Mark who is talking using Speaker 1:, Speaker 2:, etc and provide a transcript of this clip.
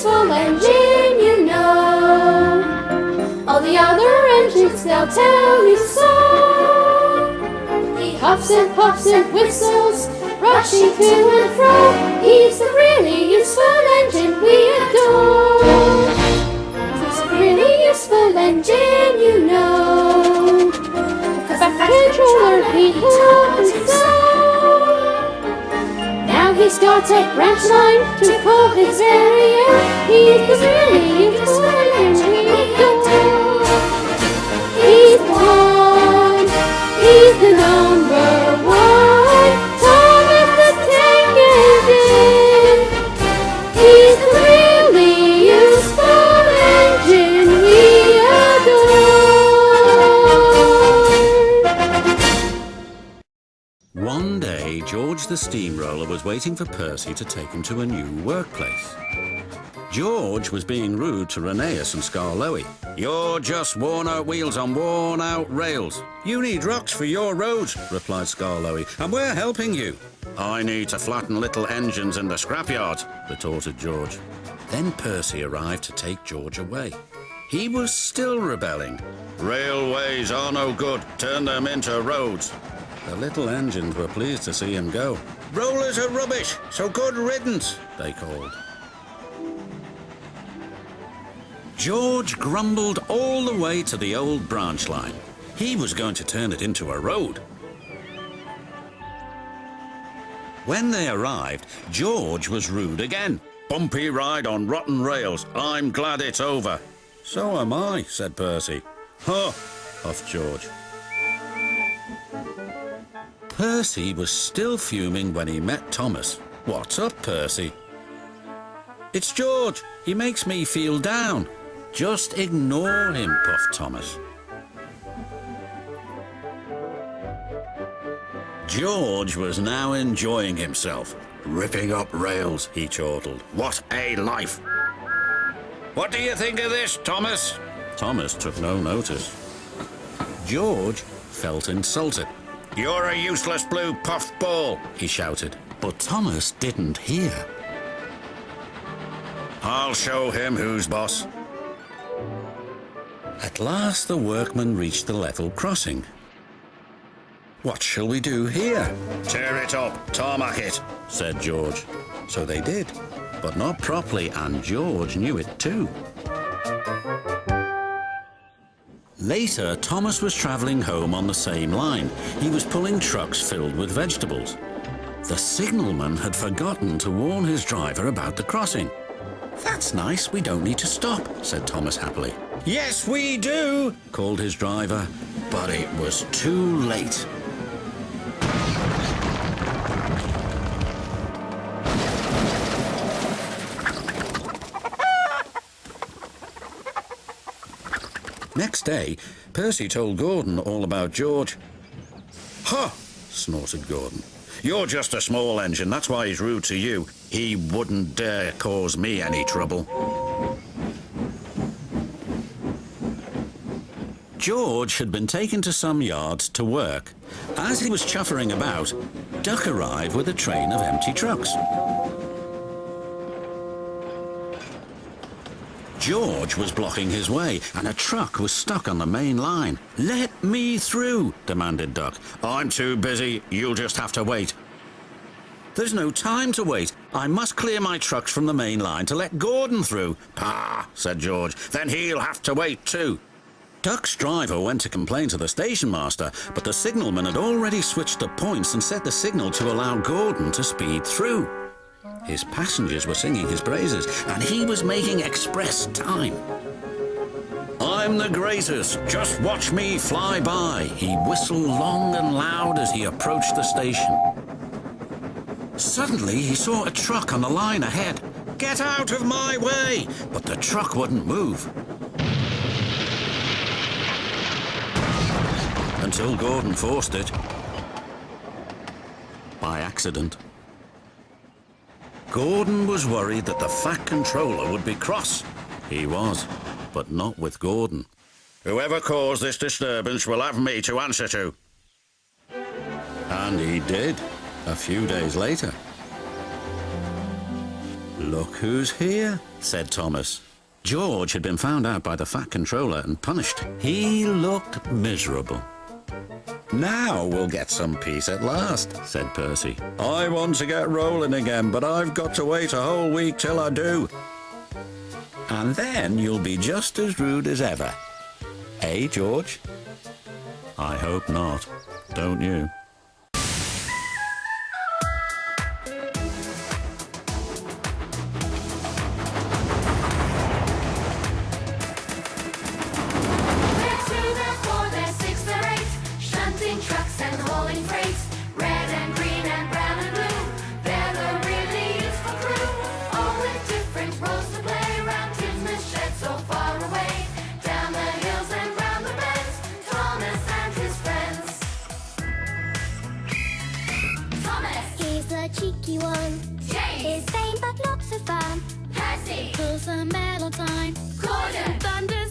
Speaker 1: useful engine, you know. All the other engines, they'll tell you so. He huffs and puffs and whistles, rushing to and fro. He's the really useful engine we adore. He's a really useful engine, you know. The back controller he taught himself. Now he's got a branch line to pull his very own. He's the really useful engine we adore. He's the one. He's the number one. Thomas the Tank Engine. He's the really useful engine we adore.
Speaker 2: One day, George the Steamroller was waiting for Percy to take him to a new workplace. George was being rude to Rheneas and Skarloey. "You're just worn-out wheels on worn-out rails. You need rocks for your roads," replied Skarloey, "and we're helping you." "I need to flatten little engines in the scrapyard," retorted George. Then Percy arrived to take George away. He was still rebelling. "Railways are no good. Turn them into roads." The little engines were pleased to see him go. "Rollers are rubbish, so good riddance," they called. George grumbled all the way to the old branch line. He was going to turn it into a road. When they arrived, George was rude again. "Bumpy ride on rotten rails. I'm glad it's over." "So am I," said Percy. "Huh," huffed George. Percy was still fuming when he met Thomas. "What's up, Percy?" "It's George. He makes me feel down." "Just ignore him," puffed Thomas. George was now enjoying himself. "Ripping up rails," he chortled. "What a life!" "What do you think of this, Thomas?" Thomas took no notice. George felt insulted. "You're a useless blue puffed ball," he shouted. But Thomas didn't hear. "I'll show him who's boss." At last the workmen reached the level crossing. "What shall we do here?" "Tear it up, tarmac it," said George. So they did, but not properly, and George knew it too. Later, Thomas was travelling home on the same line. He was pulling trucks filled with vegetables. The signalman had forgotten to warn his driver about the crossing. "That's nice, we don't need to stop," said Thomas happily. "Yes, we do," called his driver, but it was too late. Next day, Percy told Gordon all about George. "Huh!" snorted Gordon. "You're just a small engine, that's why he's rude to you. He wouldn't dare cause me any trouble." George had been taken to some yards to work. As he was chuffering about, Duck arrived with a train of empty trucks. George was blocking his way, and a truck was stuck on the main line. "Let me through," demanded Duck. "I'm too busy. You'll just have to wait." "There's no time to wait. I must clear my trucks from the main line to let Gordon through." "Pah," said George. "Then he'll have to wait too." Duck's driver went to complain to the station master, but the signalman had already switched the points and set the signal to allow Gordon to speed through. His passengers were singing his praises, and he was making express time. "I'm the greatest, just watch me fly by," he whistled long and loud as he approached the station. Suddenly he saw a truck on the line ahead. "Get out of my way!" But the truck wouldn't move. Until Gordon forced it. By accident. Gordon was worried that the Fat Controller would be cross. He was, but not with Gordon. "Whoever caused this disturbance will have me to answer to." And he did, a few days later. Look who's here, said Thomas. George had been found out by the Fat Controller and punished. He looked miserable. Now we'll get some peace at last, said Percy. I want to get rolling again, but I've got to wait a whole week till I do. And then you'll be just as rude as ever. Eh, George? I hope not. Don't you?
Speaker 1: Trucks and hauling freight, red and green and brown and blue. They're the really useful crew, all with different roles to play. Round Christmas shed so far away, down the hills and round the bends. Thomas and his friends. Thomas,
Speaker 3: He's the cheeky one.
Speaker 1: James,
Speaker 3: Is vain but lots of fun.
Speaker 1: Percy,
Speaker 3: Pulls the mail on time.
Speaker 1: Gordon,
Speaker 3: Thunder